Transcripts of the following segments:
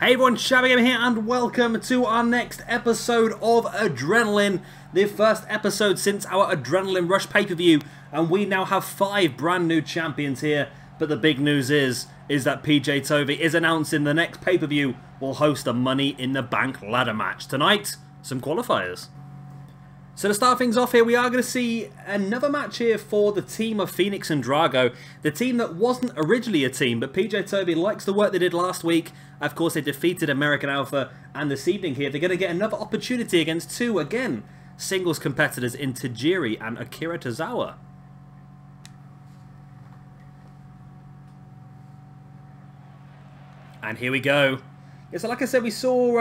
Hey everyone, Shabby Gamer here and welcome to our next episode of Adrenaline. The first episode since our Adrenaline Rush pay-per-view, and we now have 5 brand new champions here. But the big news is that PJ Tovey is announcing the next pay-per-view will host a Money in the Bank ladder match. Tonight, some qualifiers. So to start things off here, we are going to see another match here for the team of Fenix and Drago. The team that wasn't originally a team, but PJ Tovey likes the work they did last week. Of course, they defeated American Alpha, and this evening here, they're going to get another opportunity against 2, again, singles competitors in Tajiri and Akira Tozawa. And here we go. Yeah, so like I said, we saw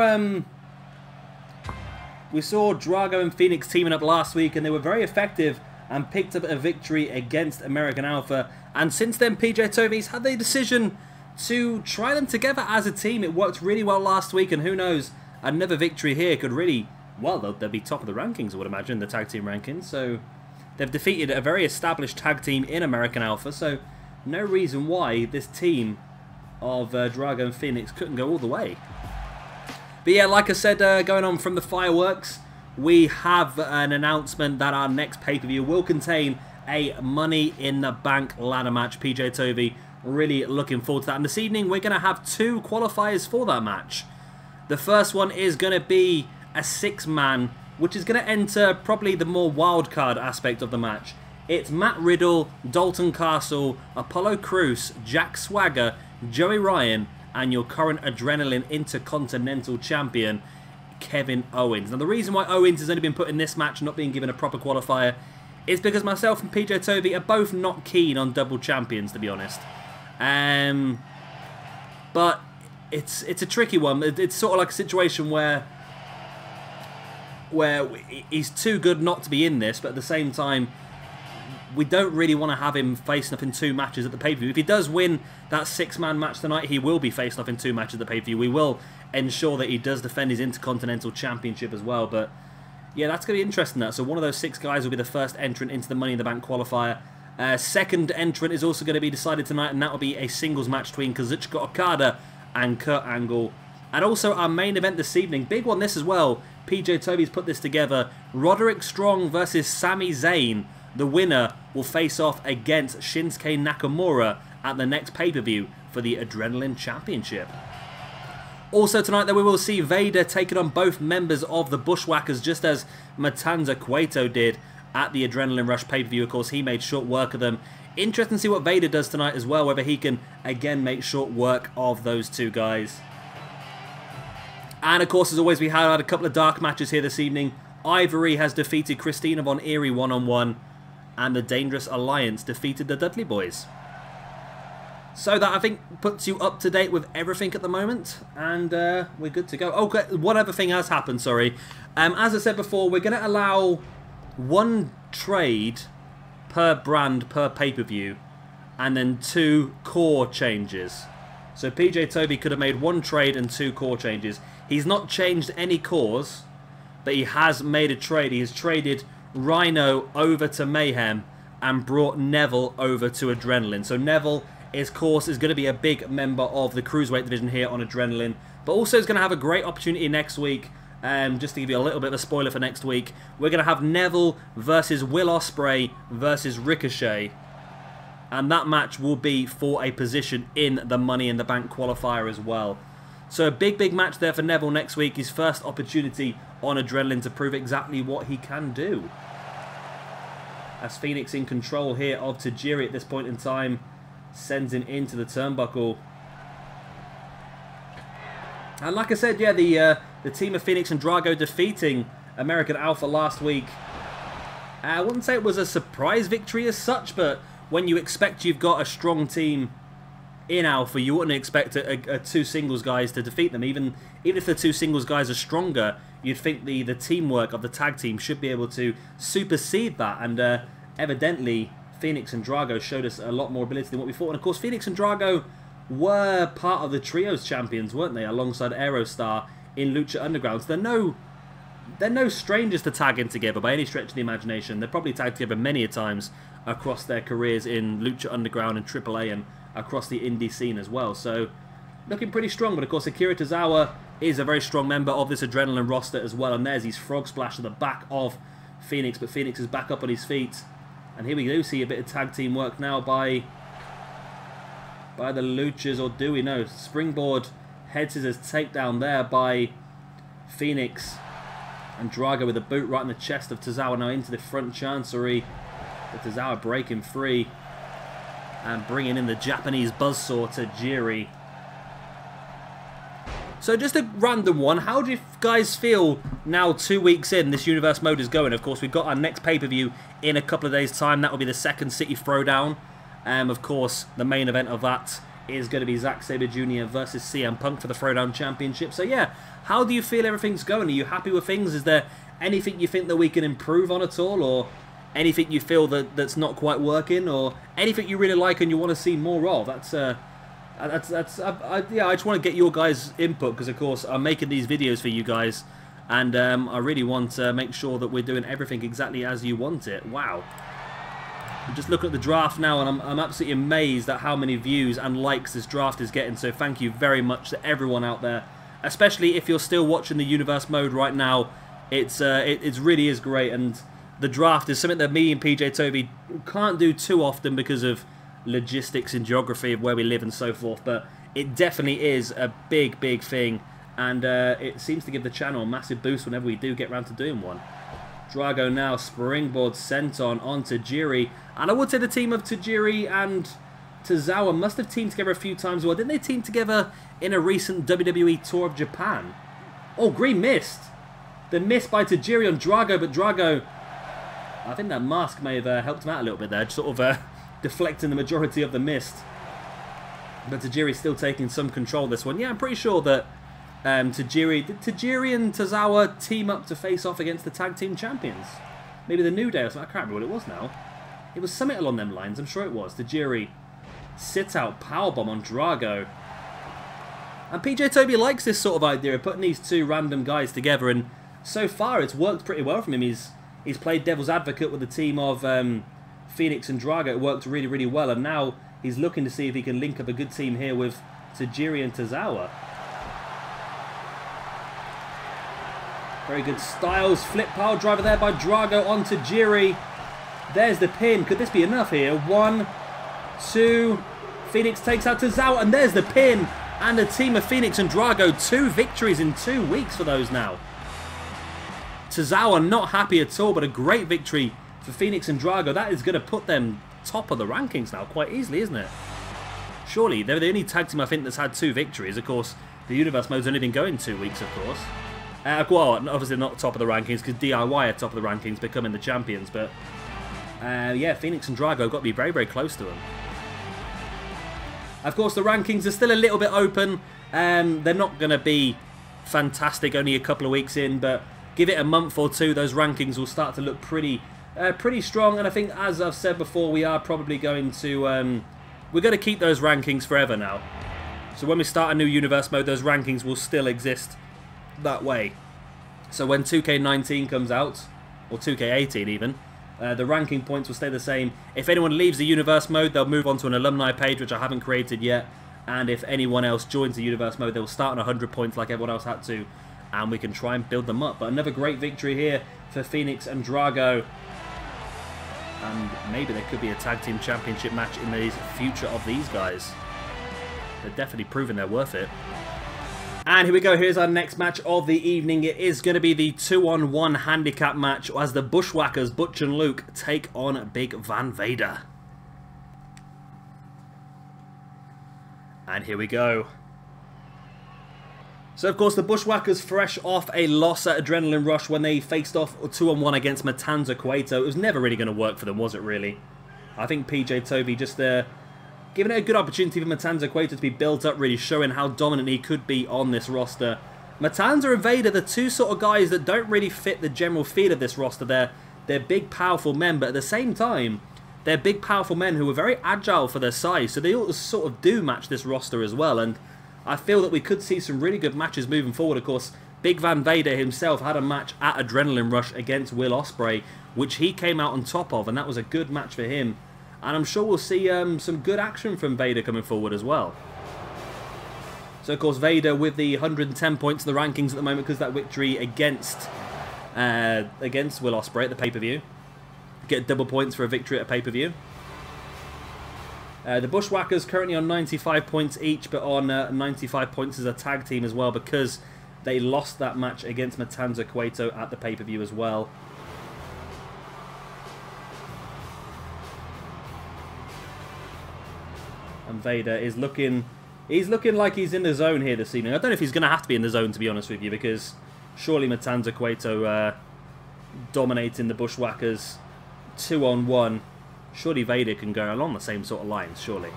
Drago and Fenix teaming up last week, and they were very effective and picked up a victory against American Alpha. And since then, PJ Tovey's had the decision to try them together as a team. It worked really well last week, and who knows, another victory here could really, well, they'll be top of the rankings, I would imagine, the tag team rankings. So they've defeated a very established tag team in American Alpha, so no reason why this team of Drago and Fenix couldn't go all the way. But yeah, like I said, going on from the fireworks, we have an announcement that our next pay-per-view will contain a Money in the Bank ladder match. PJ Tovey really looking forward to that. And this evening, we're going to have 2 qualifiers for that match. The first one is going to be a 6-man, which is going to enter probably the more wildcard aspect of the match. It's Matt Riddle, Dalton Castle, Apollo Crews, Jack Swagger, Joey Ryan, and your current Adrenaline Intercontinental Champion, Kevin Owens. Now, the reason why Owens has only been put in this match, not being given a proper qualifier, is because myself and PJ Tovey are both not keen on double champions, to be honest. But it's a tricky one. It's sort of like a situation where he's too good not to be in this, but at the same time, we don't really want to have him facing up in 2 matches at the pay-per-view. If he does win that 6-man match tonight, he will be facing up in 2 matches at the pay-per-view. We will ensure that he does defend his Intercontinental Championship as well. But yeah, that's going to be interesting. So one of those 6 guys will be the first entrant into the Money in the Bank qualifier. Second entrant is also going to be decided tonight, and that will be a singles match between Kazuchika Okada and Kurt Angle. And also our main event this evening, big one this as well. PJ Tovey's put this together. Roderick Strong versus Sami Zayn. The winner will face off against Shinsuke Nakamura at the next pay-per-view for the Adrenaline Championship. Also tonight, though, we will see Vader taking on both members of the Bushwackers, just as Matanza Cueto did at the Adrenaline Rush pay-per-view. Of course, he made short work of them. Interesting to see what Vader does tonight as well, whether he can, again, make short work of those 2 guys. And, of course, as always, we had a couple of dark matches here this evening. Ivory has defeated Christina Von Eerie one-on-one, and the Dangerous Alliance defeated the Dudley Boys. So that, I think, puts you up to date with everything at the moment, and we're good to go. Oh, one other thing has happened, sorry. As I said before, we're going to allow 1 trade per brand per pay-per-view, and then 2 core changes. So PJ Tovey could have made 1 trade and 2 core changes. He's not changed any cores, but he has made a trade. He has traded Rhino over to Mayhem and brought Neville over to Adrenaline. So Neville, of course, is going to be a big member of the Cruiserweight division here on Adrenaline, but also is going to have a great opportunity next week. Just to give you a little bit of a spoiler for next week, we're going to have Neville versus Will Ospreay versus Ricochet, and that match will be for a position in the Money in the Bank qualifier as well. So a big match there for Neville next week, his first opportunity on Adrenaline to prove exactly what he can do. As Fenix in control here of Tajiri at this point in time, sends him into the turnbuckle. And like I said, yeah, the team of Fenix and Drago defeating American Alpha last week. I wouldn't say it was a surprise victory as such, but when you expect you've got a strong team in Alpha, you wouldn't expect a 2 singles guys to defeat them. Even if the 2 singles guys are stronger, you'd think the teamwork of the tag team should be able to supersede that. And evidently, Fenix and Drago showed us a lot more ability than what we thought. And of course, Fenix and Drago were part of the Trios champions, weren't they? Alongside Aerostar in Lucha Underground. So they're no strangers to tagging together by any stretch of the imagination. They're probably tagged together many a times across their careers in Lucha Underground and AAA and across the indie scene as well. So looking pretty strong. But of course, Akira Tozawa is a very strong member of this Adrenaline roster as well. And there's his frog splash to the back of Fenix. But Fenix is back up on his feet. And here we do see a bit of tag team work now by the Luchas, or do we? No, springboard head scissors takedown there by Fenix. And Drago with a boot right in the chest of Tozawa, now into the front chancery. But Tozawa breaking free and bringing in the Japanese buzzsaw Tajiri. So just a random one, how do you guys feel now 2 weeks in this Universe mode is going? Of course, we've got our next pay-per-view in a couple of days' time. That will be the second City Throwdown. Of course, the main event of that is going to be Zack Sabre Jr. versus CM Punk for the Throwdown Championship. So yeah, how do you feel everything's going? Are you happy with things? Is there anything you think that we can improve on at all? Or anything you feel that's not quite working? Or anything you really like and you want to see more of? Yeah, I just want to get your guys' input, because of course I'm making these videos for you guys, and I really want to make sure that we're doing everything exactly as you want it. Wow. I'm just looking at the draft now, and I'm absolutely amazed at how many views and likes this draft is getting, so thank you very much to everyone out there, especially if you're still watching the Universe mode right now. It really is great, and the draft is something that me and PJ Toby can't do too often because of logistics and geography of where we live and so forth, but it definitely is a big thing, and it seems to give the channel a massive boost whenever we do get around to doing one. Drago now springboard senton on Tajiri, and I would say the team of Tajiri and Tozawa must have teamed together a few times. Well, didn't they team together in a recent WWE tour of Japan? Oh, green mist. The miss by Tajiri on Drago, but Drago, I think that mask may have helped him out a little bit there, just sort of deflecting the majority of the mist. But Tajiri's still taking some control of this one. Yeah, I'm pretty sure that Tajiri and Tozawa team up to face off against the tag team champions. Maybe the New Day or something. I can't remember what it was now. It was something along them lines. I'm sure it was. Tajiri sit out powerbomb on Drago. And PJ Toby likes this sort of idea of putting these two random guys together, and so far it's worked pretty well for him. He's played devil's advocate with the team of Fenix and Drago. It worked really well, and now he's looking to see if he can link up a good team here with Tajiri and Tozawa. Very good Styles flip power driver there by Drago on Tajiri. There's the pin. Could this be enough here? 1, 2. Fenix takes out Tozawa, and there's the pin. And the team of Fenix and Drago, 2 victories in 2 weeks for those now. Tozawa not happy at all, but a great victory for Fenix and Drago. That is going to put them top of the rankings now quite easily, isn't it? Surely, they're the only tag team I think that's had 2 victories. Of course, the Universe mode's only been going 2 weeks, of course. Well, obviously not top of the rankings, because DIY are top of the rankings, becoming the champions. But, yeah, Fenix and Drago got to be very close to them. Of course, the rankings are still a little bit open. They're not going to be fantastic only a couple of weeks in, but give it a month or 2, those rankings will start to look pretty strong. And I think, as I've said before, we are probably going to we're going to keep those rankings forever now. So when we start a new Universe mode, those rankings will still exist that way. So when 2K19 comes out, or 2K18 even, the ranking points will stay the same. If anyone leaves the Universe mode, they'll move on to an alumni page, which I haven't created yet. And if anyone else joins the Universe mode, they'll start on 100 points like everyone else had to. And we can try and build them up. But another great victory here for Fenix and Drago. And maybe there could be a tag team championship match in the future of these guys. They're definitely proving they're worth it. And here we go, here's our next match of the evening. It is going to be the 2-on-1 handicap match as the Bushwackers, Butch and Luke, take on Big Van Vader. And here we go. So, of course, the Bushwackers fresh off a loss at Adrenaline Rush when they faced off 2-on-1 against Matanza Cueto. It was never really going to work for them, was it, really? I think PJ Toby just giving it a good opportunity for Matanza Cueto to be built up, really showing how dominant he could be on this roster. Matanza and Vader, the two sort of guys that don't really fit the general feel of this roster. They're big, powerful men, but at the same time, they're big, powerful men who are very agile for their size, so they all sort of do match this roster as well, and I feel that we could see some really good matches moving forward. Of course, Big Van Vader himself had a match at Adrenaline Rush against Will Ospreay, which he came out on top of, and that was a good match for him. And I'm sure we'll see some good action from Vader coming forward as well. So, of course, Vader with the 110 points in the rankings at the moment because that victory against Will Ospreay at the pay-per-view. Get double points for a victory at a pay-per-view. The Bushwhackers currently on 95 points each, but on 95 points as a tag team as well because they lost that match against Matanza Cueto at the pay-per-view as well. And Vader is looking... He's looking like he's in the zone here this evening. I don't know if he's going to have to be in the zone, to be honest with you, because surely Matanza Cueto dominating the Bushwhackers 2-on-1. Surely Vader can go along the same sort of lines, surely.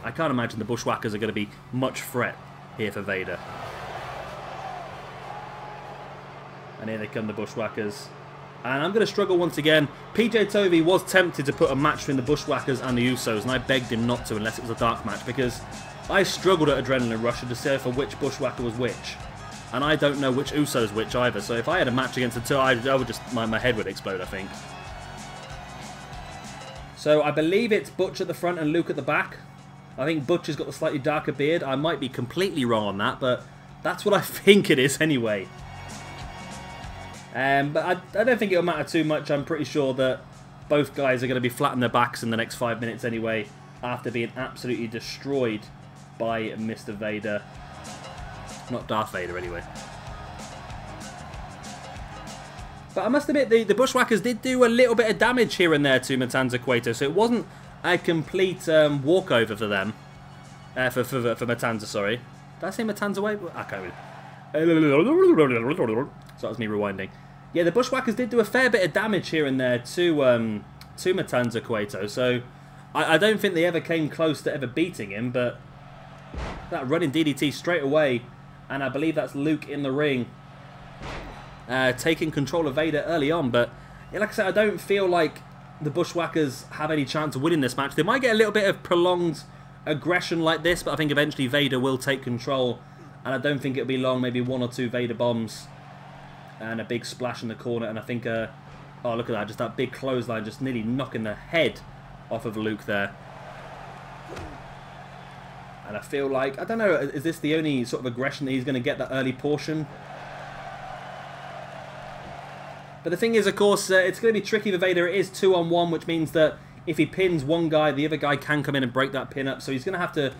I can't imagine the Bushwhackers are going to be much threat here for Vader. And here they come, the Bushwhackers. And I'm going to struggle once again. PJ Tovey was tempted to put a match between the Bushwhackers and the Usos, and I begged him not to unless it was a dark match, because I struggled at Adrenaline Rush to decipher which Bushwhacker was which. And I don't know which Uso is which either, so if I had a match against the two, I would just... my head would explode, I think. So I believe it's Butch at the front and Luke at the back. I think Butch has got the slightly darker beard. I might be completely wrong on that, but that's what I think it is anyway. But I don't think it'll matter too much. I'm pretty sure that both guys are going to be flat on their backs in the next 5 minutes anyway, after being absolutely destroyed by Mr. Vader. Not Darth Vader anyway. But I must admit, the Bushwhackers did do a little bit of damage here and there to Matanza Cueto, so it wasn't a complete walkover for them. For Matanza, sorry. Did I say Matanza way? I can't really... So that was me rewinding. Yeah, the Bushwhackers did do a fair bit of damage here and there to Matanza Cueto, so I don't think they ever came close to ever beating him, but that running DDT straight away, and I believe that's Luke in the ring. Taking control of Vader early on, but yeah, like I said, I don't feel like the Bushwhackers have any chance of winning this match. They might get a little bit of prolonged aggression like this, but I think eventually Vader will take control, and I don't think it'll be long, maybe 1 or 2 Vader bombs, and a big splash in the corner, and I think, oh look at that, just that big clothesline just nearly knocking the head off of Luke there. And I feel like, I don't know, is this the only sort of aggression that he's going to get, that early portion? But the thing is, of course, it's going to be tricky for Vader. It is 2-on-1, which means that if he pins one guy, the other guy can come in and break that pin up. So he's going to have to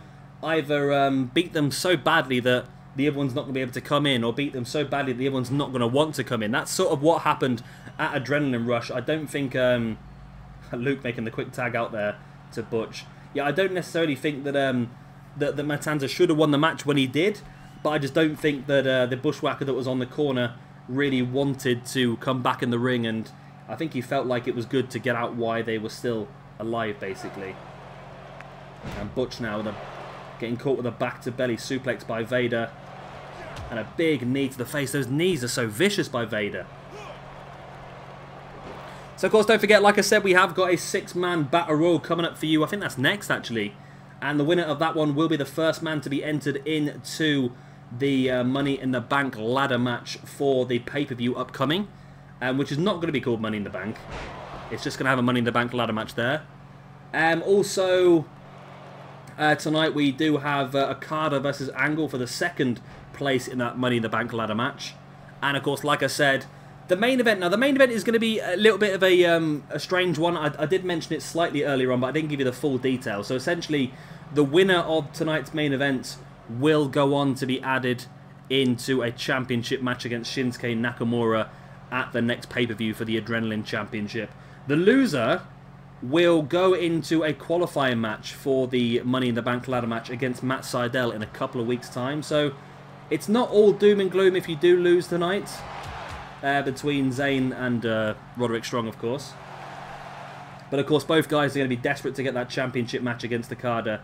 either beat them so badly that the other one's not going to be able to come in, or beat them so badly that the other one's not going to want to come in. That's sort of what happened at Adrenaline Rush. I don't think... Luke making the quick tag out there to Butch. Yeah, I don't necessarily think that that Matanza should have won the match when he did, but I just don't think that the Bushwhacker that was on the corner really wanted to come back in the ring, and I think he felt like it was good to get out why they were still alive, basically. And Butch now getting caught with a back-to-belly suplex by Vader, and a big knee to the face. Those knees are so vicious by Vader. So, of course, don't forget, like I said, we have got a 6-man Battle Royal coming up for you. I think that's next, actually. And the winner of that one will be the first man to be entered into the Money in the Bank ladder match for the pay-per-view upcoming, which is not going to be called Money in the Bank. It's just going to have a Money in the Bank ladder match there. Also, tonight we do have Okada versus Angle for the 2nd place in that Money in the Bank ladder match. And, of course, like I said, the main event. Now, the main event is going to be a little bit of a strange one. I did mention it slightly earlier on, but I didn't give you the full detail. So, essentially, the winner of tonight's main event will go on to be added into a championship match against Shinsuke Nakamura at the next pay-per-view for the Adrenaline Championship. The loser will go into a qualifying match for the Money in the Bank ladder match against Matt Sydal in a couple of weeks' time. So it's not all doom and gloom if you do lose tonight, between Zayn and Roderick Strong, of course. But, of course, both guys are going to be desperate to get that championship match against Okada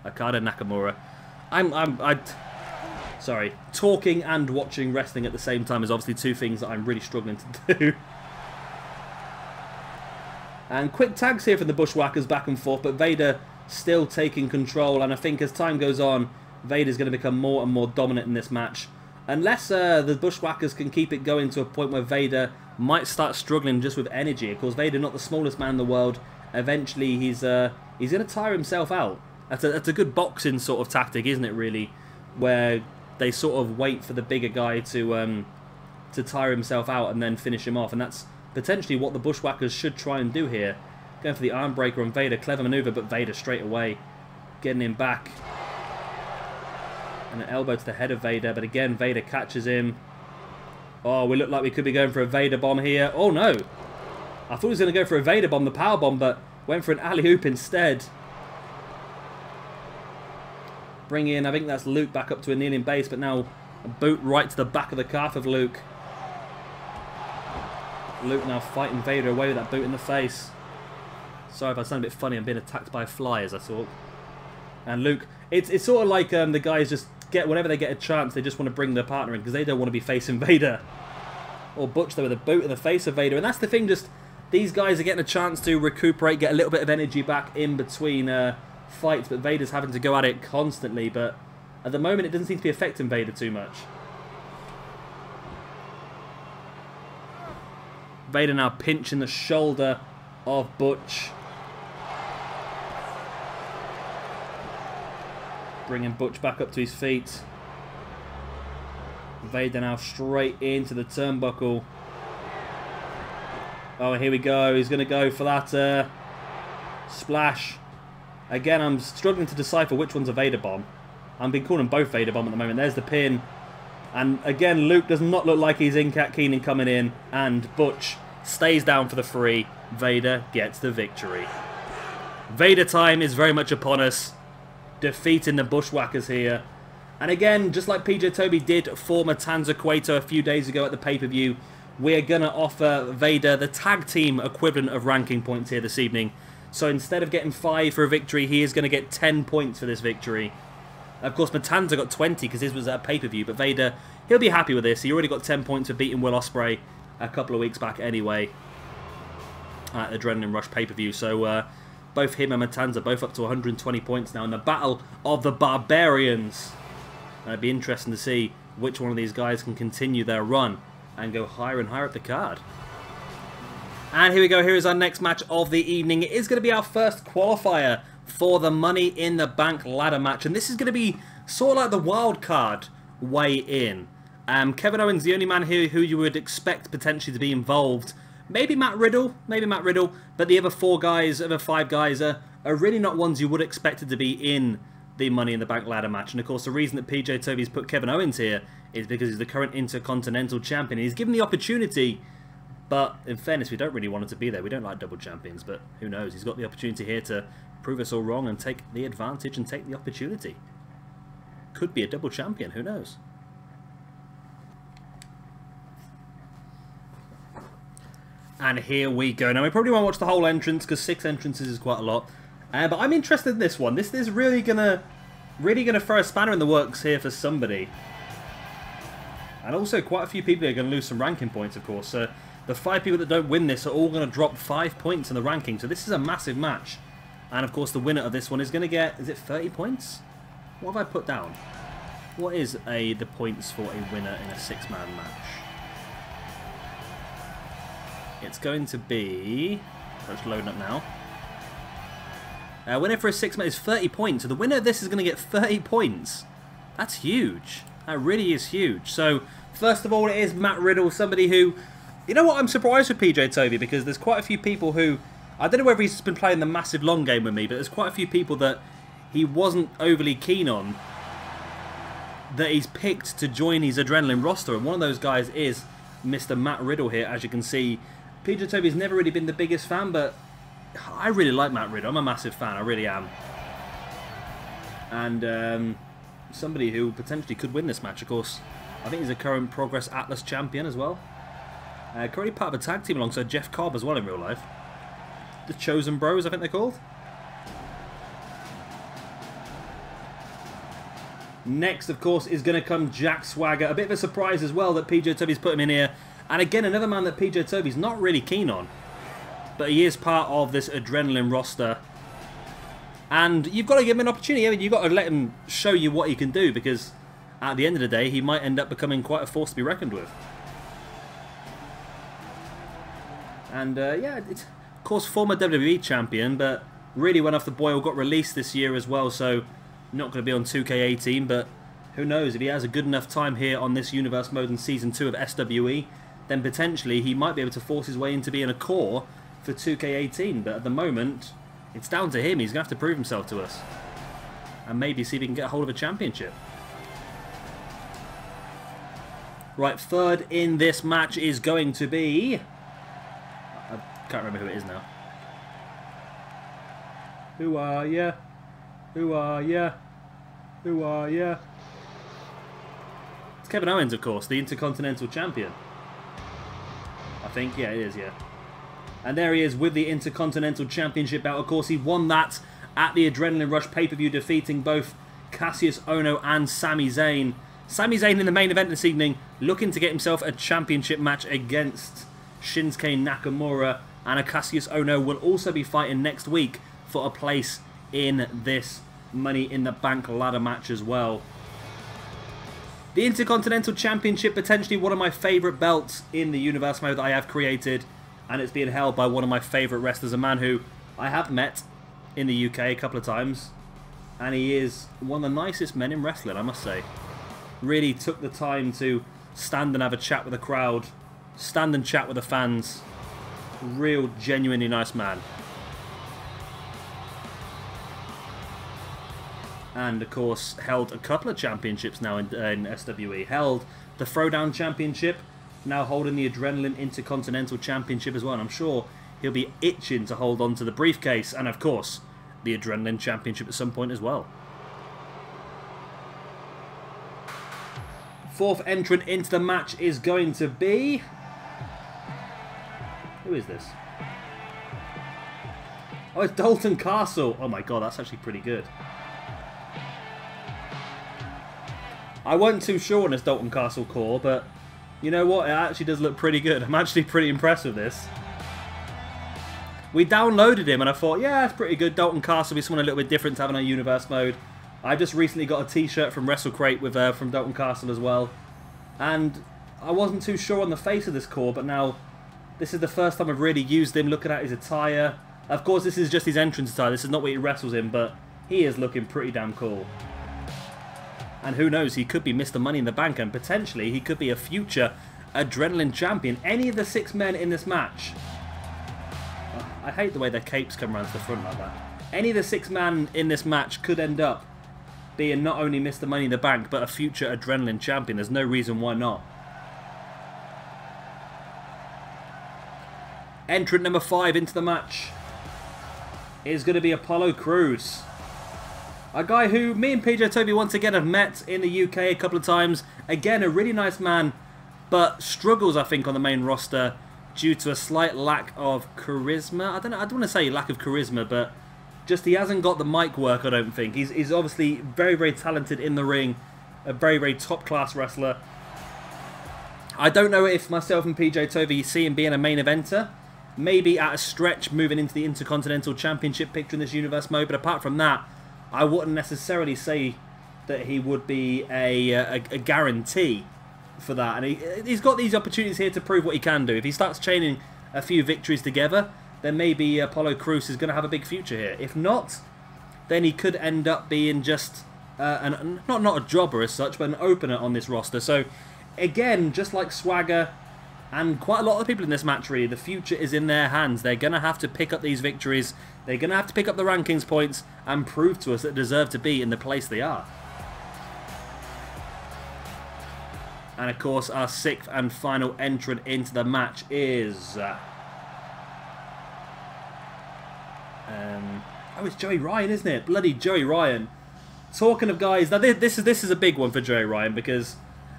Nakamura. Sorry, talking and watching wrestling at the same time is obviously two things that I'm really struggling to do. And quick tags here from the Bushwhackers back and forth, but Vader still taking control, and I think as time goes on, Vader's going to become more and more dominant in this match. Unless the Bushwhackers can keep it going to a point where Vader might start struggling just with energy. Of course, Vader not the smallest man in the world. Eventually, he's going to tire himself out. That's a good boxing sort of tactic, isn't it, really? where they sort of wait for the bigger guy to tire himself out and then finish him off. And that's potentially what the Bushwhackers should try and do here. Going for the arm breaker on Vader. Clever maneuver, but Vader straight away getting him back. And an elbow to the head of Vader, but again, Vader catches him. Oh, we look like we could be going for a Vader bomb here. Oh, no. I thought he was going to go for a Vader bomb, the power bomb, but went for an alley-oop instead. Bring in, I think that's Luke back up to a kneeling base, but now a boot right to the back of the calf of Luke. Luke now fighting Vader away with that boot in the face. Sorry if I sound a bit funny, I'm being attacked by flies, I thought. And Luke, it's sort of like the guys just get, whenever they get a chance, they just want to bring their partner in because they don't want to be facing Vader. Or Butch there with a boot in the face of Vader. And that's the thing, just these guys are getting a chance to recuperate, get a little bit of energy back in between fights, but Vader's having to go at it constantly. But at the moment, it doesn't seem to be affecting Vader too much. Vader now pinching the shoulder of Butch. Bringing Butch back up to his feet. Vader now straight into the turnbuckle. Oh, here we go. He's going to go for that splash. Again, I'm struggling to decipher which one's a Vader bomb. I've been calling both Vader bomb at the moment. There's the pin. And again, Luke does not look like he's keen in coming in. And Butch stays down for the free. Vader gets the victory. Vader time is very much upon us. Defeating the Bushwhackers here. And again, just like PJ Toby did for Matanza Cueto a few days ago at the pay-per-view, we're going to offer Vader the tag team equivalent of ranking points here this evening. So instead of getting 5 for a victory, he is going to get 10 points for this victory. Of course, Matanza got 20 because his was at a pay-per-view, but Vader, he'll be happy with this. He already got 10 points for beating Will Ospreay a couple of weeks back anyway at the Adrenaline Rush pay-per-view. So both him and Matanza both up to 120 points now in the Battle of the Barbarians. And it'd be interesting to see which one of these guys can continue their run and go higher and higher up the card. And here we go. Here is our next match of the evening. It is going to be our first qualifier for the Money in the Bank ladder match. And this is going to be sort of like the wild card way in. Kevin Owens, the only man here who you would expect potentially to be involved. Maybe Matt Riddle. But the other 4 guys, other 5 guys are really not ones you would expect to be in the Money in the Bank ladder match. And of course, the reason that PJ Toby's put Kevin Owens here is because he's the current Intercontinental Champion. He's given the opportunity, but in fairness, we don't really want him to be there. We don't like double champions, but who knows? He's got the opportunity here to prove us all wrong and take the advantage and take the opportunity. Could be a double champion, who knows? And here we go. Now, we probably won't watch the whole entrance because 6 entrances is quite a lot. But I'm interested in this one. This is really gonna throw a spanner in the works here for somebody. And also, quite a few people are going to lose some ranking points, of course. So the 5 people that don't win this are all going to drop 5 points in the ranking. So this is a massive match. And of course, the winner of this one is going to get, is it 30 points? What have I put down? What is the points for a winner in a 6-man match? It's going to be... It's loading up now. Winner for a 6-man is 30 points. So the winner of this is going to get 30 points. That's huge. That really is huge. So, first of all, it is Matt Riddle, somebody who... You know what? I'm surprised with PJ Toby because there's quite a few people who... I don't know whether he's just been playing the massive long game with me, but there's quite a few people that he wasn't overly keen on that he's picked to join his Adrenaline roster. And one of those guys is Mr. Matt Riddle here, as you can see. PJ Toby's never really been the biggest fan, but I really like Matt Riddle. I'm a massive fan. I really am. And somebody who potentially could win this match, of course. I think he's a current Progress Atlas champion as well. Currently part of a tag team alongside Jeff Cobb as well in real life. The Chosen Bros, I think they're called. Next, of course, is going to come Jack Swagger. A bit of a surprise as well that PJ Toby's put him in here. And again, another man that PJ Toby's not really keen on. But he is part of this Adrenaline roster. And you've got to give him an opportunity. I mean, you've got to let him show you what he can do. Because at the end of the day, he might end up becoming quite a force to be reckoned with. And yeah, it's, of course, former WWE champion. But really went off the boil. Got released this year as well. So not going to be on 2K18. But who knows, if he has a good enough time here on this Universe Mode in Season 2 of SWE, then potentially he might be able to force his way into being a core for 2K18. But at the moment, it's down to him. He's going to have to prove himself to us. And maybe see if he can get a hold of a championship. Right, third in this match is going to be... I can't remember who it is now. Who are ya? Who are ya? Who are ya? It's Kevin Owens, of course, the Intercontinental Champion. I think, yeah, it is, yeah. And there he is with the Intercontinental Championship belt. Of course, he won that at the Adrenaline Rush pay-per-view, defeating both Cassius Ohno and Sami Zayn. Sami Zayn in the main event this evening, looking to get himself a championship match against Shinsuke Nakamura. And Cassius Ohno will also be fighting next week for a place in this Money in the Bank ladder match as well. The Intercontinental Championship, potentially one of my favourite belts in the Universe Mode that I have created. And it's being held by one of my favourite wrestlers, a man who I have met in the UK a couple of times. And he is one of the nicest men in wrestling, I must say. Really took the time to stand and have a chat with the crowd. Stand and chat with the fans. Real, genuinely nice man. And, of course, held a couple of championships now in SWE. Held the Throwdown Championship. Now holding the Adrenaline Intercontinental Championship as well. And I'm sure he'll be itching to hold on to the briefcase. And, of course, the Adrenaline Championship at some point as well. Fourth entrant into the match is going to be... Who is this? Oh, it's Dalton Castle. Oh my god, that's actually pretty good. I wasn't too sure on this Dalton Castle core, but you know what? It actually does look pretty good. I'm actually pretty impressed with this. We downloaded him and I thought, yeah, it's pretty good. Dalton Castle will be someone a little bit different to have in our Universe Mode. I just recently got a t-shirt from WrestleCrate with from Dalton Castle as well. And I wasn't too sure on the face of this core, but now this is the first time I've really used him, looking at his attire. Of course, this is just his entrance attire. This is not what he wrestles in, but he is looking pretty damn cool. And who knows, he could be Mr. Money in the Bank, and potentially he could be a future Adrenaline Champion. Any of the 6 men in this match... I hate the way their capes come around to the front like that. Any of the 6 men in this match could end up being not only Mr. Money in the Bank, but a future Adrenaline Champion. There's no reason why not. Entrant number 5 into the match is going to be Apollo Crews. A guy who me and PJ Toby once again have met in the UK a couple of times. Again, a really nice man, but struggles, I think, on the main roster due to a slight lack of charisma. I don't want to say lack of charisma, but just he hasn't got the mic work, I don't think. He's obviously very, very talented in the ring. A very, very top-class wrestler. I don't know if myself and PJ Toby see him being a main eventer. Maybe at a stretch moving into the Intercontinental Championship picture in this Universe Mode. But apart from that, I wouldn't necessarily say that he would be a guarantee for that. And he's got these opportunities here to prove what he can do. If he starts chaining a few victories together, then maybe Apollo Crews is going to have a big future here. If not, then he could end up being just not a jobber as such, but an opener on this roster. So again, just like Swagger and quite a lot of people in this match, really, the future is in their hands. They're going to have to pick up these victories. They're going to have to pick up the rankings points and prove to us that they deserve to be in the place they are. And of course, our 6th and final entrant into the match is... oh, it's Joey Ryan, isn't it? Bloody Joey Ryan. Talking of guys, now this is a big one for Joey Ryan because,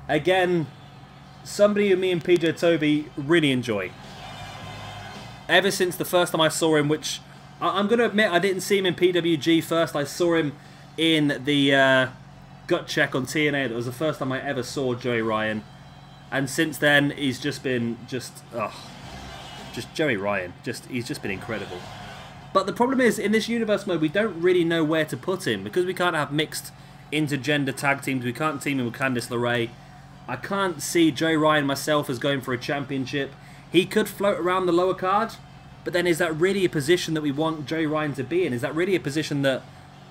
again, somebody who me and PJ Toby really enjoy. Ever since the first time I saw him, which I'm going to admit I didn't see him in PWG first. I saw him in the gut check on TNA. That was the first time I ever saw Joey Ryan. And since then, he's just been just Joey Ryan. He's just been incredible. But the problem is, in this Universe Mode, we don't really know where to put him. Because we can't have mixed intergender tag teams. We can't team him with Candice LeRae. I can't see Joey Ryan myself as going for a championship. He could float around the lower card. But then is that really a position that we want Joey Ryan to be in? Is that really a position that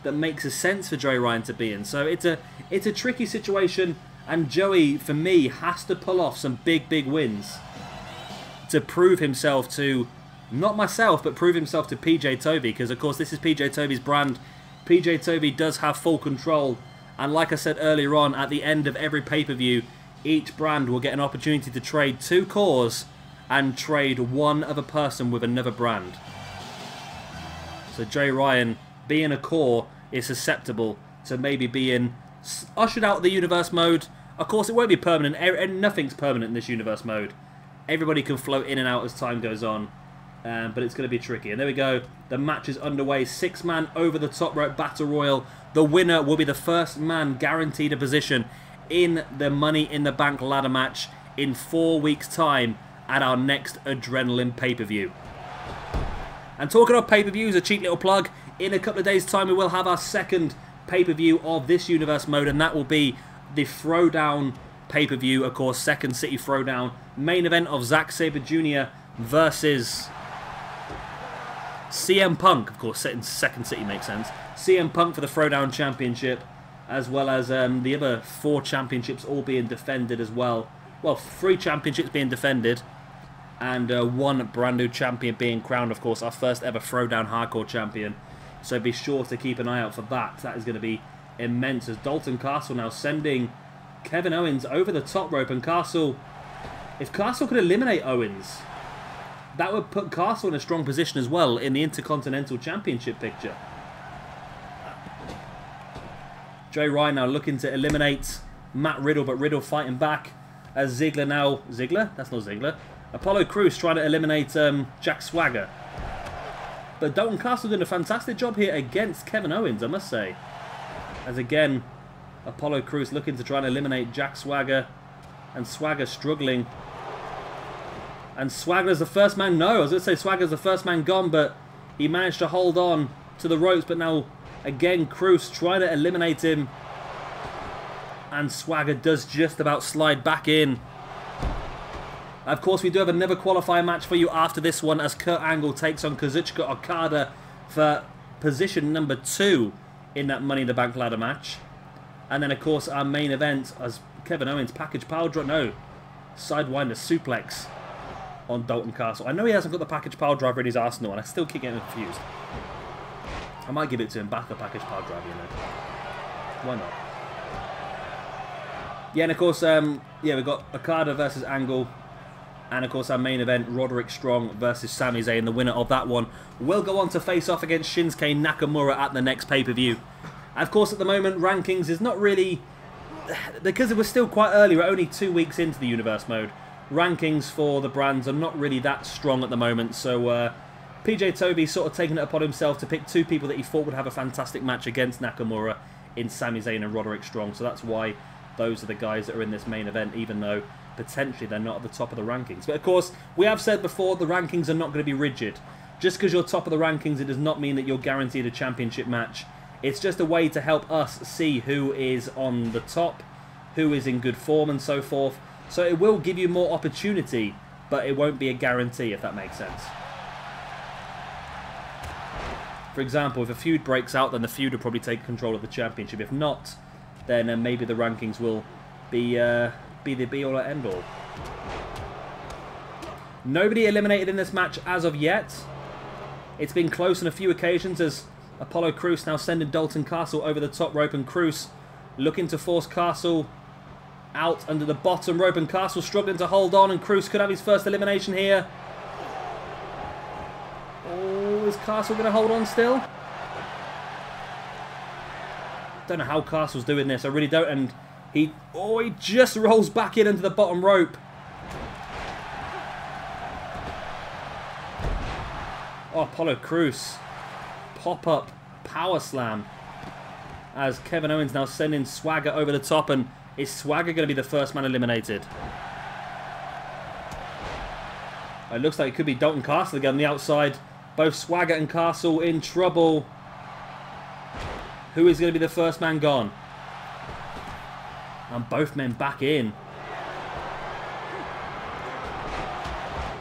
that makes a sense for Joey Ryan to be in. So it's a tricky situation, and Joey, for me, has to pull off some big wins to prove himself to, not myself, but prove himself to PJ Toby, because of course this is PJ Toby's brand. PJ Toby does have full control, and like I said earlier on, at the end of every pay-per-view, each brand will get an opportunity to trade 2 cores and trade one other person with another brand. So Joey Ryan, being a core, is susceptible to maybe being ushered out of the universe mode. Of course, it won't be permanent, and nothing's permanent in this universe mode. Everybody can float in and out as time goes on, but it's going to be tricky. And there we go. The match is underway. 6-man over the top rope battle royal. The winner will be the first man guaranteed a position in the Money in the Bank ladder match in 4 weeks' time at our next Adrenaline pay-per-view. And talking of pay-per-views, a cheap little plug. In a couple of days' time, we will have our second pay-per-view of this universe mode, and that will be the Throwdown pay-per-view, of course, Second City Throwdown. Main event of Zack Sabre Jr. versus CM Punk. Of course, set in Second City makes sense. CM Punk for the Throwdown Championship, as well as the other 4 championships all being defended as well. Well, 3 championships being defended, and 1 brand new champion being crowned, of course, our first ever Throwdown Hardcore champion. So be sure to keep an eye out for that. That is going to be immense, as Dalton Castle now sending Kevin Owens over the top rope, and Castle, if Castle could eliminate Owens, that would put Castle in a strong position as well in the Intercontinental Championship picture. Joey Ryan now looking to eliminate Matt Riddle, but Riddle fighting back as Ziggler now... Ziggler? That's not Ziggler. Apollo Crews trying to eliminate Jack Swagger. But Dalton Castle did a fantastic job here against Kevin Owens, I must say. As again, Apollo Crews looking to try and eliminate Jack Swagger. And Swagger struggling. And Swagger's the first man... No, I was going to say Swagger's the first man gone, but he managed to hold on to the ropes. But now, again, Crews trying to eliminate him. And Swagger does just about slide back in. Of course, we do have another qualifier match for you after this one, as Kurt Angle takes on Kazuchika Okada for position number 2 in that Money in the Bank ladder match. And then, of course, our main event as Kevin Owens package power drop. No, sidewinder suplex on Dalton Castle. I know he hasn't got the package power driver in his arsenal, and I still keep getting confused. I might give it to him back, the package power driver, you know. Why not? Yeah, and of course, yeah, we've got Okada versus Angle. And of course our main event, Roderick Strong versus Sami Zayn. The winner of that one will go on to face off against Shinsuke Nakamura at the next pay-per-view. Of course at the moment rankings is not really... Because it was still quite early, we're only 2 weeks into the universe mode. Rankings for the brands are not really that strong at the moment. So PJ Toby sort of taking it upon himself to pick 2 people that he thought would have a fantastic match against Nakamura in Sami Zayn and Roderick Strong. So that's why those are the guys that are in this main event, even though potentially they're not at the top of the rankings. But of course, we have said before, the rankings are not going to be rigid. Just because you're top of the rankings, it does not mean that you're guaranteed a championship match. It's just a way to help us see who is on the top, who is in good form and so forth. So it will give you more opportunity, but it won't be a guarantee, if that makes sense. For example, if a feud breaks out, then the feud will probably take control of the championship. If not, then maybe the rankings will be the be-all and end-all. Nobody eliminated in this match as of yet. It's been close on a few occasions, as Apollo Crews now sending Dalton Castle over the top rope, and Crews looking to force Castle out under the bottom rope, and Castle struggling to hold on, and Crews could have his first elimination here. Oh, is Castle going to hold on still? Don't know how Castle's doing this, I really don't, and he just rolls back in under the bottom rope. Oh, Apollo Crews. Pop-up power slam. As Kevin Owens now sending Swagger over the top, and is Swagger going to be the first man eliminated? It looks like it could be Dalton Castle again on the outside. Both Swagger and Castle in trouble. Who is going to be the first man gone? And both men back in.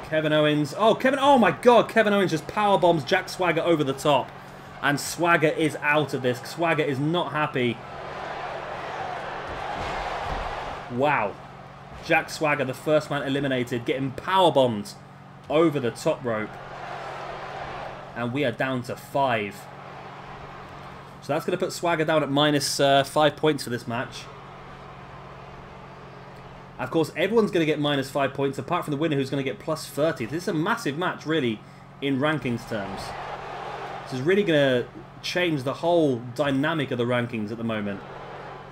Kevin Owens. Oh my God. Kevin Owens just power bombs Jack Swagger over the top. And Swagger is out of this. Swagger is not happy. Wow. Jack Swagger, the first man eliminated, getting powerbombed over the top rope. And we are down to 5. So that's going to put Swagger down at minus 5 points for this match. Of course, everyone's going to get minus 5 points, apart from the winner who's going to get plus 30. This is a massive match, really, in rankings terms. This is really going to change the whole dynamic of the rankings at the moment.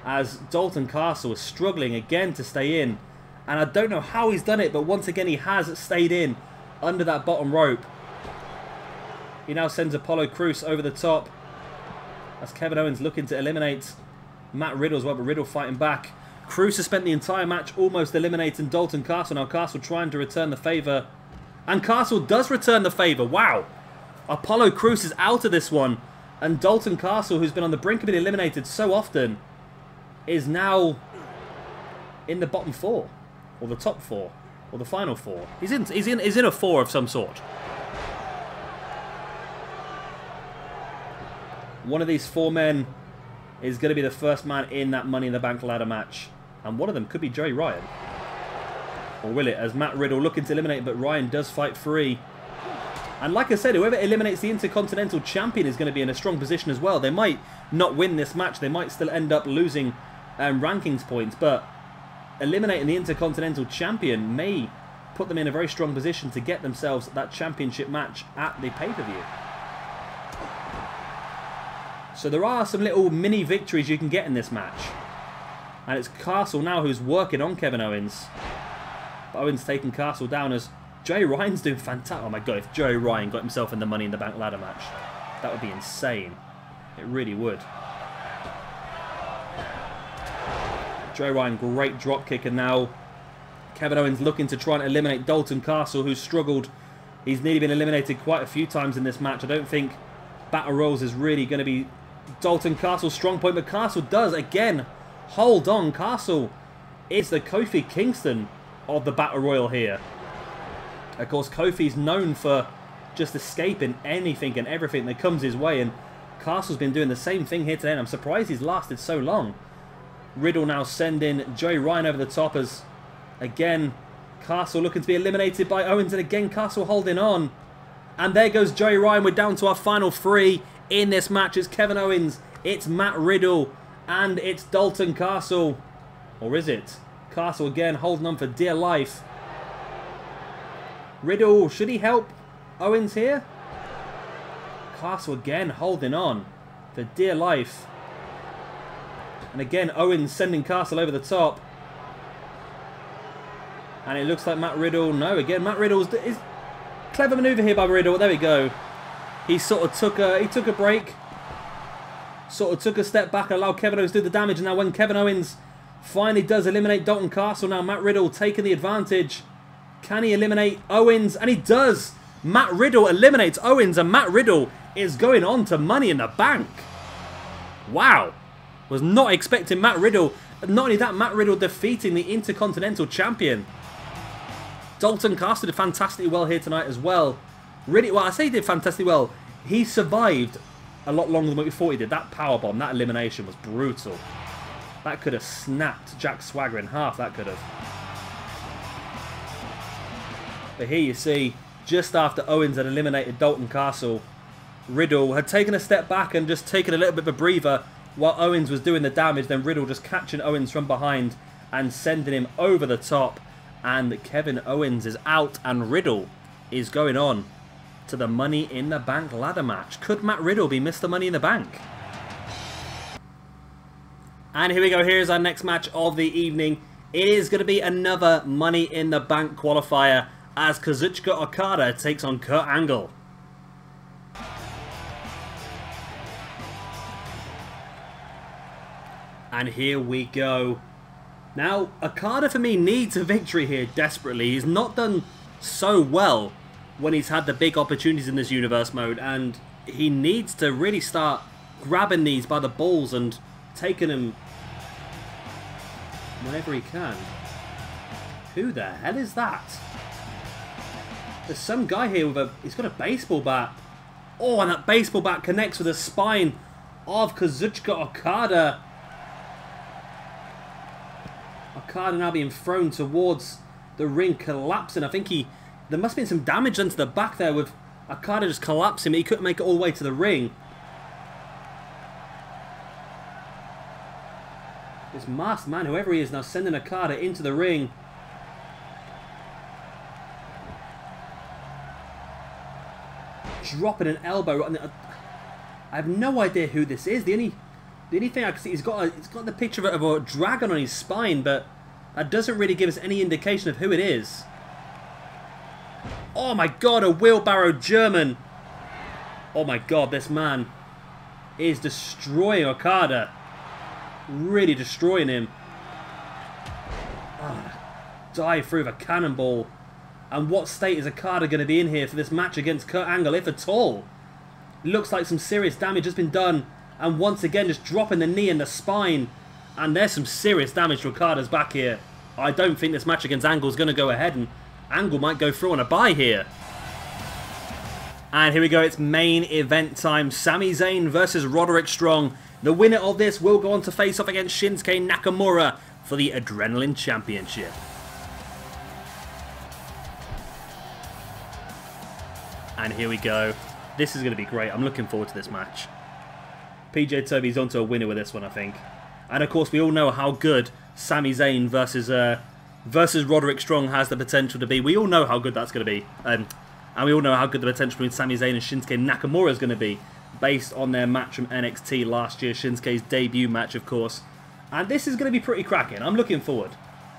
As Dalton Castle is struggling again to stay in. And I don't know how he's done it, but once again he has stayed in under that bottom rope. He now sends Apollo Crews over the top. As Kevin Owens looking to eliminate Matt Riddle as well, but Riddle fighting back. Crews has spent the entire match almost eliminating Dalton Castle. Now Castle trying to return the favour. And Castle does return the favour. Wow. Apollo Crews is out of this one. And Dalton Castle, who's been on the brink of being eliminated so often, is now in the bottom 4. Or the top 4. Or the final 4. He's in a 4 of some sort. One of these 4 men is going to be the first man in that Money in the Bank ladder match. And one of them could be Joey Ryan. Or will it? As Matt Riddle looking to eliminate, but Ryan does fight free. And like I said, whoever eliminates the Intercontinental Champion is going to be in a strong position as well. They might not win this match. They might still end up losing rankings points. But eliminating the Intercontinental Champion may put them in a very strong position to get themselves that championship match at the pay-per-view. So there are some little mini victories you can get in this match. And it's Castle now who's working on Kevin Owens. But Owens taking Castle down as Joey Ryan's doing fantastic. Oh my god, if Joey Ryan got himself in the Money in the Bank ladder match, that would be insane. It really would. Joey Ryan, great drop kick, and now Kevin Owens looking to try and eliminate Dalton Castle, who's struggled. He's nearly been eliminated quite a few times in this match. I don't think Battle Royals is really going to be Dalton Castle's strong point, but Castle does again hold on. Castle is the Kofi Kingston of the Battle Royal here. Of course, Kofi's known for just escaping anything and everything that comes his way, and Castle's been doing the same thing here today, and I'm surprised he's lasted so long. Riddle now sending Joey Ryan over the top as, again, Castle looking to be eliminated by Owens, and again Castle holding on. And there goes Joey Ryan. We're down to our final 3 in this match. It's Kevin Owens, it's Matt Riddle, and it's Dalton Castle. Or is it? Castle again holding on for dear life. Riddle, should he help Owens here? Castle again holding on for dear life. And again, Owens sending Castle over the top. And it looks like Matt Riddle. No, again, Matt Riddle's is clever maneuver here by Riddle. There we go. He sort of took a break. Sort of took a step back and allowed Kevin Owens to do the damage. And now when Kevin Owens finally does eliminate Dalton Castle, now Matt Riddle taking the advantage. Can he eliminate Owens? And he does. Matt Riddle eliminates Owens, and Matt Riddle is going on to Money in the Bank. Wow. Was not expecting Matt Riddle. Not only that, Matt Riddle defeating the Intercontinental Champion. Dalton Castle did fantastically well here tonight as well. Really, well, I say he did fantastically well. He survived a lot longer than what we thought he did. That powerbomb, that elimination was brutal. That could have snapped Jack Swagger in half, that could have. But here you see, just after Owens had eliminated Dalton Castle, Riddle had taken a step back and just taken a little bit of a breather while Owens was doing the damage. Then Riddle just catching Owens from behind and sending him over the top. And Kevin Owens is out, and Riddle is going on to the Money in the Bank ladder match. Could Matt Riddle be Mr. Money in the Bank? And here we go. Here's our next match of the evening. It is going to be another Money in the Bank qualifier as Kazuchika Okada takes on Kurt Angle. And here we go. Now, Okada for me needs a victory here desperately. He's not done so well when he's had the big opportunities in this universe mode, and he needs to really start grabbing these by the balls and taking them whenever he can. Who the hell is that? There's some guy here with he's got a baseball bat. Oh, and that baseball bat connects with the spine of Kazuchika Okada. Okada now being thrown towards the ring, collapsing. I think there must have been some damage done to the back there with Okada just collapsing, but he couldn't make it all the way to the ring. This masked man, whoever he is, now sending Okada into the ring. Dropping an elbow. I have no idea who this is. The only thing I can see, he's got the picture of a dragon on his spine, but that doesn't really give us any indication of who it is. Oh my god, a wheelbarrow German. Oh my god, this man is destroying Okada. Really destroying him. Oh, dive through the cannonball. And what state is Okada going to be in here for this match against Kurt Angle, if at all? Looks like some serious damage has been done. And once again, just dropping the knee in the spine. And there's some serious damage to Okada's back here. I don't think this match against Angle is going to go ahead. And Angle might go through on a bye here. And here we go. It's main event time. Sami Zayn versus Roderick Strong. The winner of this will go on to face off against Shinsuke Nakamura for the Adrenaline Championship. And here we go. This is going to be great. I'm looking forward to this match. PJ Toby's onto a winner with this one, I think. And of course, we all know how good Sami Zayn versus Roderick Strong has the potential to be. We all know how good that's going to be. And we all know how good the potential between Sami Zayn and Shinsuke Nakamura is going to be, based on their match from NXT last year, Shinsuke's debut match, of course. And this is going to be pretty cracking. I'm looking forward.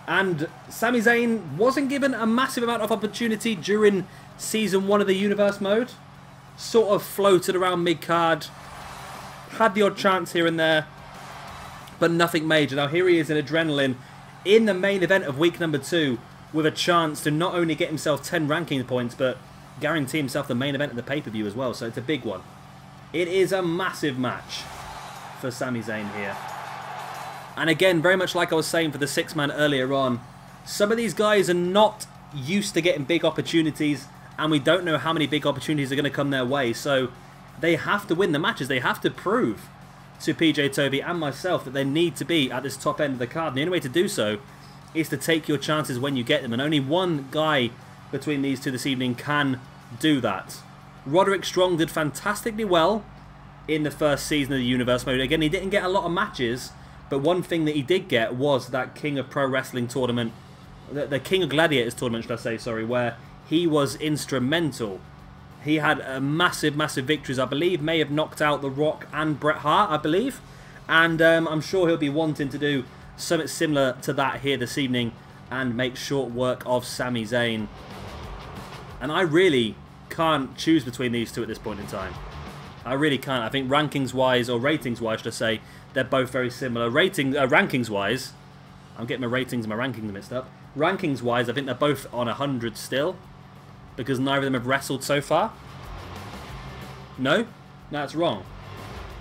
And Sami Zayn wasn't given a massive amount of opportunity during Season 1 of the Universe mode. Sort of floated around mid-card. Had the odd chance here and there, but nothing major. Now here he is in Adrenaline in the main event of week number 2 with a chance to not only get himself 10 ranking points, but guarantee himself the main event of the pay-per-view as well. So it's a big one. It is a massive match for Sami Zayn here. And again, very much like I was saying for the 6-man earlier on, some of these guys are not used to getting big opportunities, and we don't know how many big opportunities are going to come their way. So they have to win the matches. They have to prove to PJ Toby and myself that they need to be at this top end of the card. And the only way to do so is to take your chances when you get them. And only one guy between these two this evening can do that. Roderick Strong did fantastically well in the first season of the Universe mode. Again, he didn't get a lot of matches, but one thing that he did get was that King of Pro Wrestling tournament, the King of Gladiators tournament, should I say, sorry, where he was instrumental. He had massive, massive victories. I believe may have knocked out The Rock and Bret Hart, I believe. And I'm sure he'll be wanting to do something similar to that here this evening and make short work of Sami Zayn. And I really can't choose between these two at this point in time. I really can't. I think rankings-wise, or ratings-wise, should I say, they're both very similar. Rankings-wise, I'm getting my ratings and my rankings mixed up. Rankings-wise, I think they're both on 100 still, because neither of them have wrestled so far. No? That's wrong.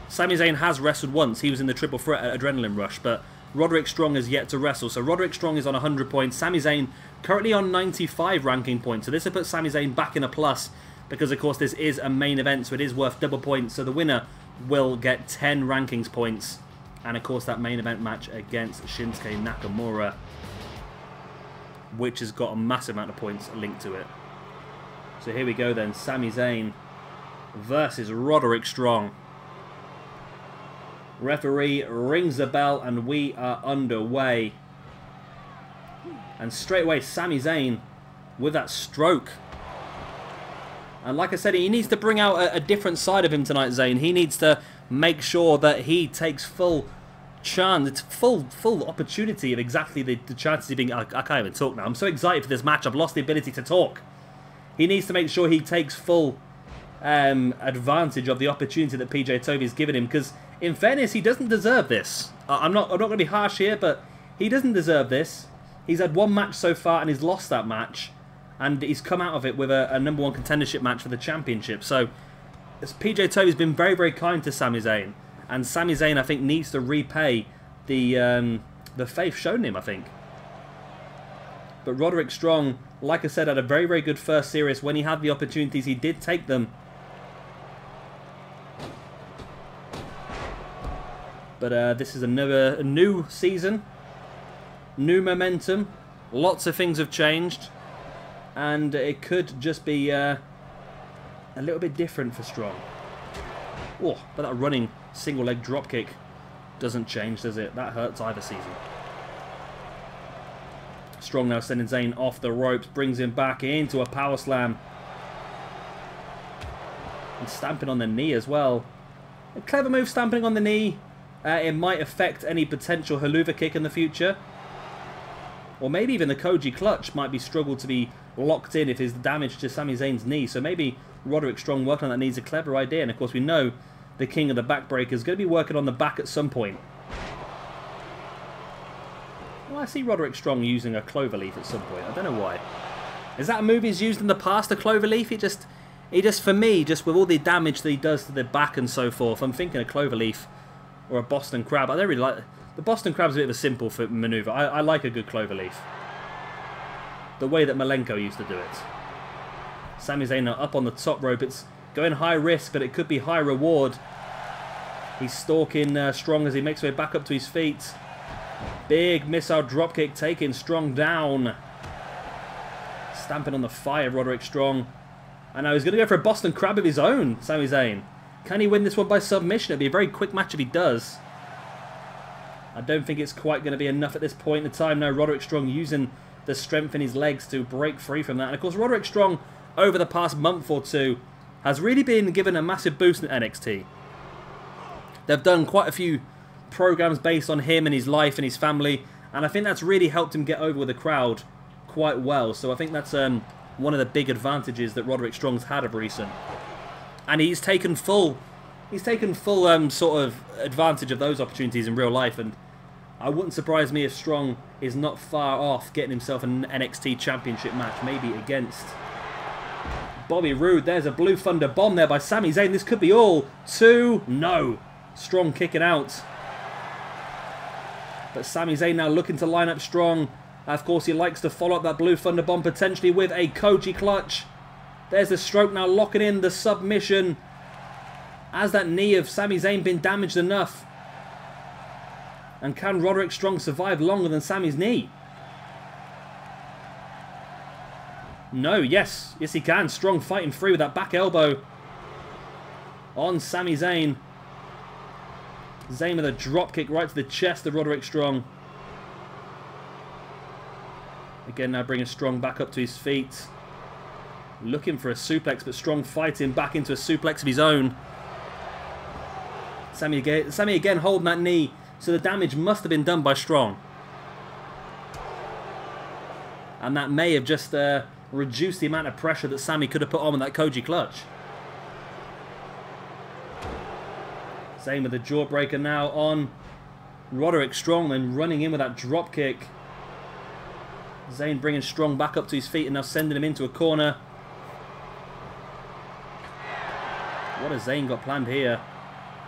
Sami Zayn has wrestled once. He was in the Triple Threat at Adrenaline Rush, but Roderick Strong has yet to wrestle. So Roderick Strong is on 100 points. Sami Zayn currently on 95 ranking points. So this will put Sami Zayn back in a plus, because of course this is a main event, so it is worth double points. So the winner will get 10 rankings points. And of course that main event match against Shinsuke Nakamura, which has got a massive amount of points linked to it. So here we go then, Sami Zayn versus Roderick Strong. Referee rings the bell and we are underway. And straight away Sami Zayn with that stroke. And like I said, he needs to bring out a different side of him tonight, Zayn. He needs to make sure that he takes full chance, full opportunity of exactly the chances of being... I can't even talk now. I'm so excited for this match, I've lost the ability to talk. He needs to make sure he takes full advantage of the opportunity that PJ Toby's given him, because in fairness, he doesn't deserve this. I'm not going to be harsh here, but he doesn't deserve this. He's had one match so far and he's lost that match, and he's come out of it with a #1 contendership match for the championship. So PJ Toby's been very, very kind to Sami Zayn, and Sami Zayn, I think, needs to repay the faith shown him, I think. But Roderick Strong, like I said, had a very, very good first series. When he had the opportunities, he did take them. But this is a new season, new momentum. Lots of things have changed, and it could just be a little bit different for Strong. Oh, but that running single leg dropkick doesn't change, does it? That hurts either season. Strong now sending Zayn off the ropes, brings him back into a power slam. And stamping on the knee as well. A clever move, stamping on the knee. It might affect any potential haluva kick in the future. Or maybe even the Koji clutch might be struggled to be locked in if there's damage to Sami Zayn's knee. So maybe Roderick Strong working on that knee is a clever idea. And of course we know the king of the backbreaker is going to be working on the back at some point. Well, I see Roderick Strong using a cloverleaf at some point. I don't know why. Is that a move he's used in the past, a cloverleaf? He just, for me, just with all the damage that he does to the back and so forth, I'm thinking a cloverleaf or a Boston Crab. I don't really like... The Boston Crab's a bit of a simple maneuver. I like a good cloverleaf. The way that Malenko used to do it. Sami Zayn now up on the top rope. It's going high risk, but it could be high reward. He's stalking Strong as he makes his way back up to his feet. Big missile dropkick taking Strong down. Stamping on the fire, Roderick Strong. And now he's going to go for a Boston Crab of his own, Sami Zayn. Can he win this one by submission? It'd be a very quick match if he does. I don't think it's quite going to be enough at this point in time now. Roderick Strong using the strength in his legs to break free from that. And of course, Roderick Strong, over the past month or two, has really been given a massive boost in NXT. They've done quite a few programs based on him and his life and his family, and I think that's really helped him get over with the crowd quite well. So I think that's one of the big advantages that Roderick Strong's had of recent, and he's taken full sort of advantage of those opportunities in real life. And I wouldn't surprise me if Strong is not far off getting himself an NXT Championship match, maybe against Bobby Roode. There's a Blue Thunder bomb there by Sami Zayn. This could be all two. No, Strong kicking out. But Sami Zayn now looking to line up Strong. Of course, he likes to follow up that Blue Thunder bomb potentially with a Koji clutch. There's the stroke now locking in the submission. Has that knee of Sami Zayn been damaged enough? And can Roderick Strong survive longer than Sami's knee? No, yes he can. Strong fighting free with that back elbow on Sami Zayn. Zayn with a dropkick right to the chest of Roderick Strong. Again, now bringing Strong back up to his feet. Looking for a suplex, but Strong fighting back into a suplex of his own. Sami again holding that knee, so the damage must have been done by Strong. And that may have just reduced the amount of pressure that Sami could have put on with that Koji clutch. Zayn with the jawbreaker now on Roderick Strong, then running in with that drop kick. Zayn bringing Strong back up to his feet and now sending him into a corner. What has Zayn got planned here?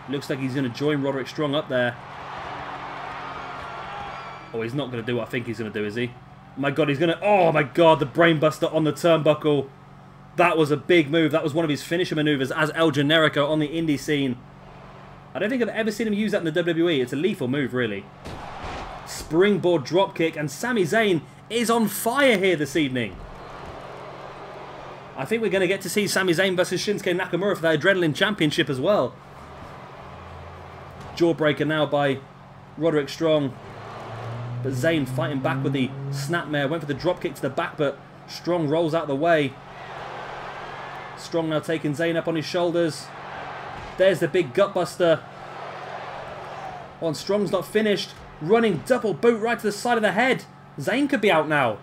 Looks like he's going to join Roderick Strong up there. Oh, he's not going to do what I think he's going to do, is he? My God, he's going to... Oh, my God, the brainbuster on the turnbuckle. That was a big move. That was one of his finisher maneuvers as El Generico on the indie scene. I don't think I've ever seen him use that in the WWE. It's a lethal move, really. Springboard dropkick, and Sami Zayn is on fire here this evening. I think we're going to get to see Sami Zayn versus Shinsuke Nakamura for the Adrenaline Championship as well. Jawbreaker now by Roderick Strong. But Zayn fighting back with the snapmare. Went for the dropkick to the back, but Strong rolls out of the way. Strong now taking Zayn up on his shoulders. There's the big gutbuster. Oh, and Strong's not finished. Running double boot right to the side of the head. Zayn could be out now.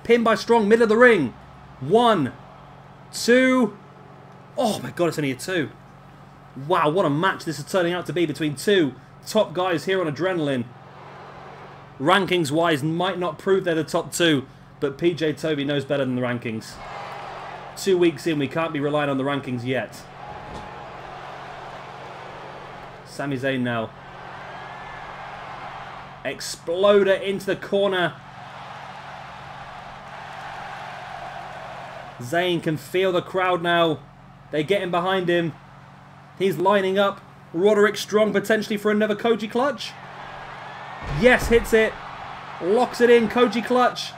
Pinned by Strong, middle of the ring. 1, 2. Oh my God, it's only a 2. Wow, what a match this is turning out to be between two top guys here on Adrenaline. Rankings-wise, might not prove they're the top two, but PJ Toby knows better than the rankings. 2 weeks in, we can't be relying on the rankings yet. Sami Zayn now. Exploder into the corner. Zayn can feel the crowd now. They're getting behind him. He's lining up. Roderick Strong potentially for another Koji clutch. Yes, hits it. Locks it in. Koji clutch.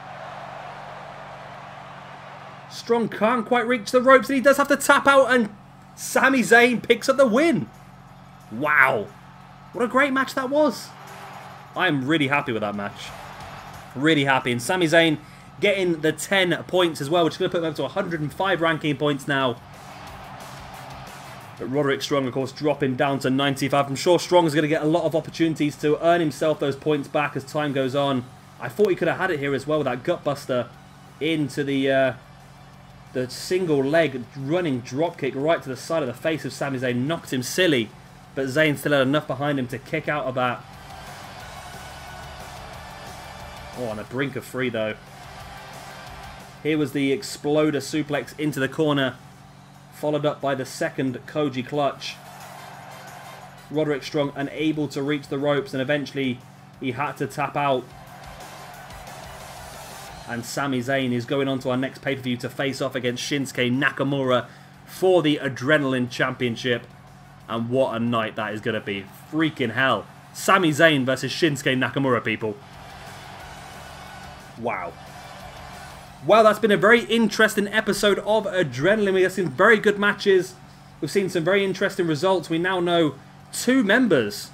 Strong can't quite reach the ropes, and he does have to tap out, and Sami Zayn picks up the win. Wow. What a great match that was. I am really happy with that match. Really happy. And Sami Zayn getting the 10 points as well, which is going to put him up to 105 ranking points now. But Roderick Strong, of course, dropping down to 95. I'm sure Strong is going to get a lot of opportunities to earn himself those points back as time goes on. I thought he could have had it here as well with that gutbuster into the single leg running dropkick right to the side of the face of Sami Zayn. Knocked him silly, but Zayn still had enough behind him to kick out of that. Oh, on the brink of free though. Here was the exploder suplex into the corner, followed up by the second Koji clutch. Roderick Strong unable to reach the ropes, and eventually he had to tap out. And Sami Zayn is going on to our next pay-per-view to face off against Shinsuke Nakamura for the Adrenaline Championship. And what a night that is going to be. Freaking hell. Sami Zayn versus Shinsuke Nakamura, people. Wow. Well, that's been a very interesting episode of Adrenaline. We've seen very good matches. We've seen some very interesting results. We now know 2 members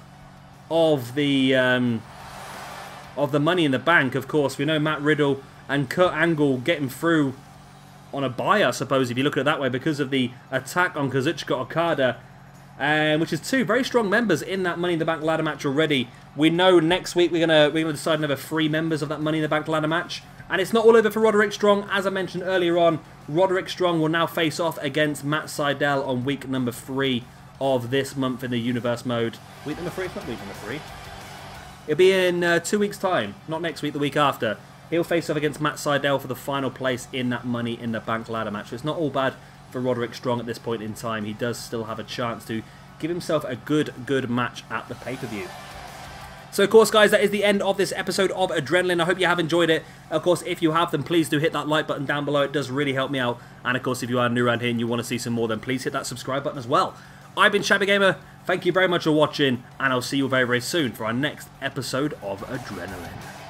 of the Money in the Bank. Of course, we know Matt Riddle and Kurt Angle getting through on a bye, I suppose, if you look at it that way, because of the attack on Kazuchika Okada, which is 2 very strong members in that Money in the Bank ladder match already. We know next week we're gonna decide another 3 members of that Money in the Bank ladder match. And it's not all over for Roderick Strong. As I mentioned earlier on, Roderick Strong will now face off against Matt Sydal on week number 3 of this month in the Universe mode. Week number 3? It's not week number 3. It'll be in 2 weeks' time. Not next week, the week after. He'll face off against Matt Sydal for the final place in that Money in the Bank ladder match. So it's not all bad for Roderick Strong at this point in time. He does still have a chance to give himself a good match at the pay-per-view. So, of course, guys, that is the end of this episode of Adrenaline. I hope you have enjoyed it. Of course, if you have, then please do hit that like button down below. It does really help me out. And, of course, if you are new around here and you want to see some more, then please hit that subscribe button as well. I've been Shabby Gamer. Thank you very much for watching, and I'll see you very, very soon for our next episode of Adrenaline.